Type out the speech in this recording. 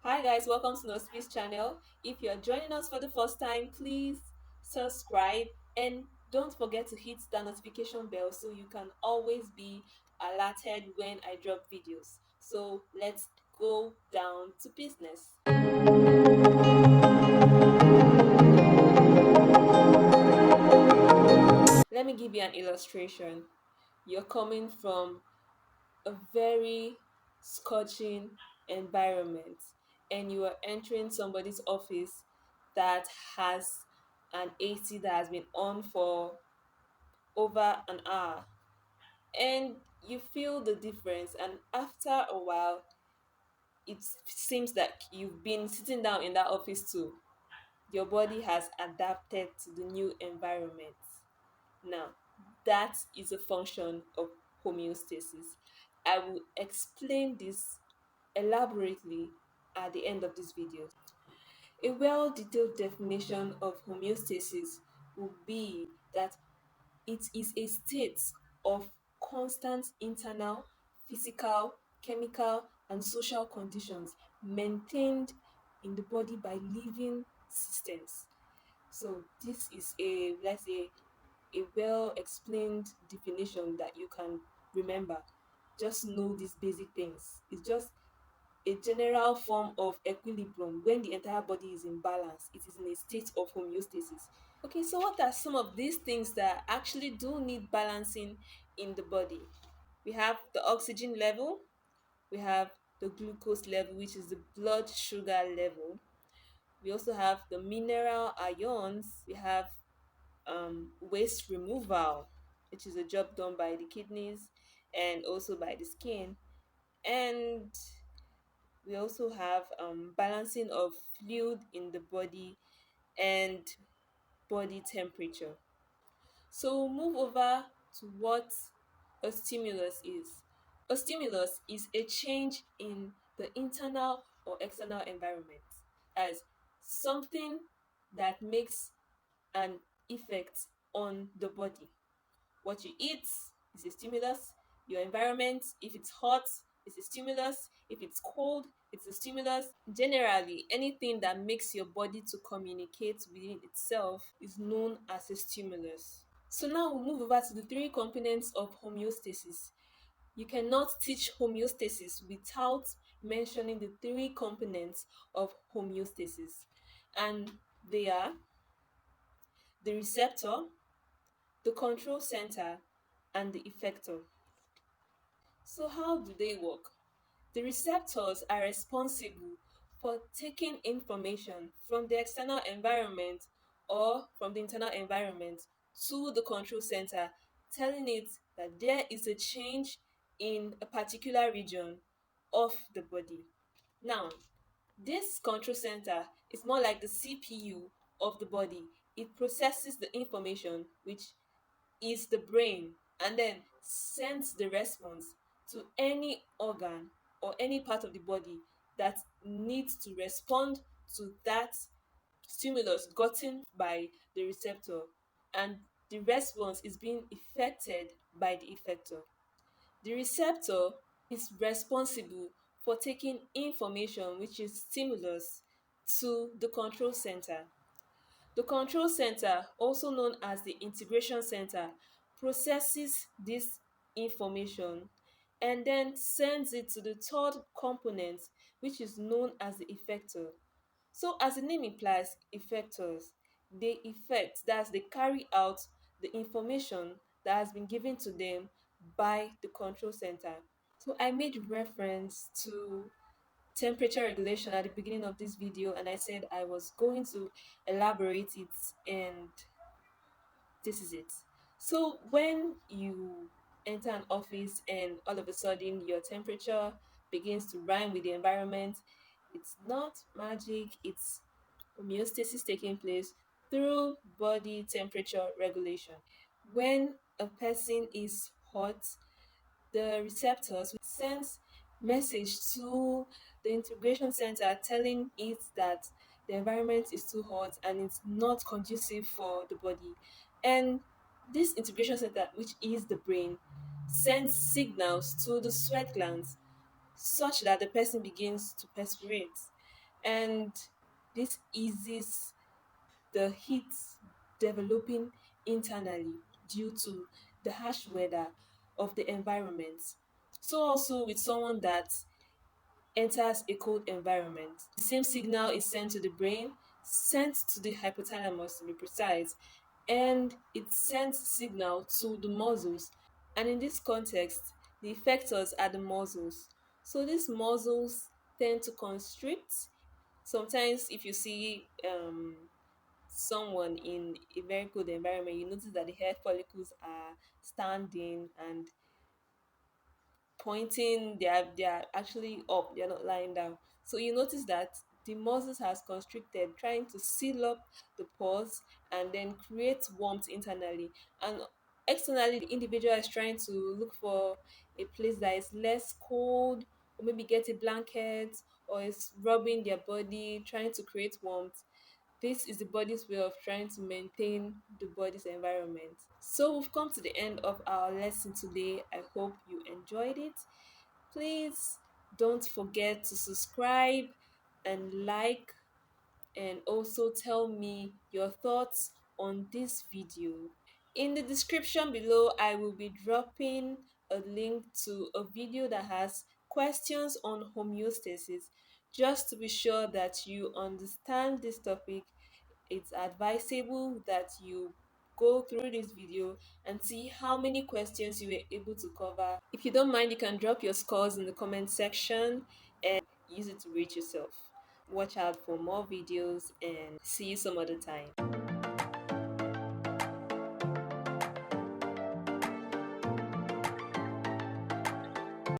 Hi guys, welcome to No Space channel. If you're joining us for the first time, please subscribe and don't forget to hit the notification bell so you can always be alerted when I drop videos. So let's go down to business. Let me give you an illustration. You're coming from a very scorching environment and you are entering somebody's office that has an AC that has been on for over an hour, and you feel the difference, and after a while it seems that you've been sitting down in that office too. Your body has adapted to the new environment. Now, that is a function of homeostasis. I will explain this elaborately at the end of this video. A well-detailed definition of homeostasis would be that it is a state of constant internal, physical, chemical, and social conditions maintained in the body by living systems. So this is a, let's say, a well explained definition that you can remember. Just know these basic things. It's just a general form of equilibrium. When the entire body is in balance, it is in a state of homeostasis. Okay, so what are some of these things that actually do need balancing in the body? We have the oxygen level, we have the glucose level, which is the blood sugar level. We also have the mineral ions, we have waste removal, which is a job done by the kidneys and also by the skin. And we also have balancing of fluid in the body and body temperature. So we'll move over to what a stimulus is. A stimulus is a change in the internal or external environment, as something that makes an effect on the body. What you eat is a stimulus. Your environment, if it's hot, is a stimulus. If it's cold, it's a stimulus. Generally, anything that makes your body to communicate within itself is known as a stimulus. So now we'll move over to the three components of homeostasis. You cannot teach homeostasis without mentioning the three components of homeostasis. And they are the receptor, the control center, and the effector. So how do they work? The receptors are responsible for taking information from the external environment or from the internal environment to the control center, telling it that there is a change in a particular region of the body. Now, this control center is more like the CPU of the body. It processes the information, which is the brain, and then sends the response to any organ or any part of the body that needs to respond to that stimulus gotten by the receptor, and the response is being affected by the effector. The receptor is responsible for taking information, which is stimulus, to the control center. The control center, also known as the integration center, processes this information and then sends it to the third component, which is known as the effector. So, as the name implies, effectors, they effect, that's they carry out the information that has been given to them by the control center. So, I made reference to temperature regulation at the beginning of this video, and I said I was going to elaborate it, and this is it. So when you enter an office and all of a sudden your temperature begins to rhyme with the environment, it's not magic, it's homeostasis taking place through body temperature regulation. When a person is hot, the receptors sends message to the integration center telling it that the environment is too hot and it's not conducive for the body. And this integration center, which is the brain, sends signals to the sweat glands such that the person begins to perspirate. And this eases the heat developing internally due to the harsh weather of the environment. So also with someone that enters a cold environment, the same signal is sent to the brain, sent to the hypothalamus to be precise, and it sends signal to the muscles. And in this context, the effectors are the muscles. So these muscles tend to constrict. Sometimes if you see someone in a very cold environment, you notice that the hair follicles are standing and pointing. They are actually up, they're not lying down. So you notice that the muscles has constricted, trying to seal up the pores and then create warmth internally. And externally, the individual is trying to look for a place that is less cold, or maybe get a blanket, or is rubbing their body trying to create warmth. This is the body's way of trying to maintain the body's environment. So we've come to the end of our lesson today. I hope you enjoyed it. Please don't forget to subscribe and like, and also tell me your thoughts on this video. In the description below, I will be dropping a link to a video that has questions on homeostasis. Just to be sure that you understand this topic, it's advisable that you go through this video and see how many questions you were able to cover. If you don't mind, you can drop your scores in the comment section and use it to rate yourself. Watch out for more videos and see you some other time.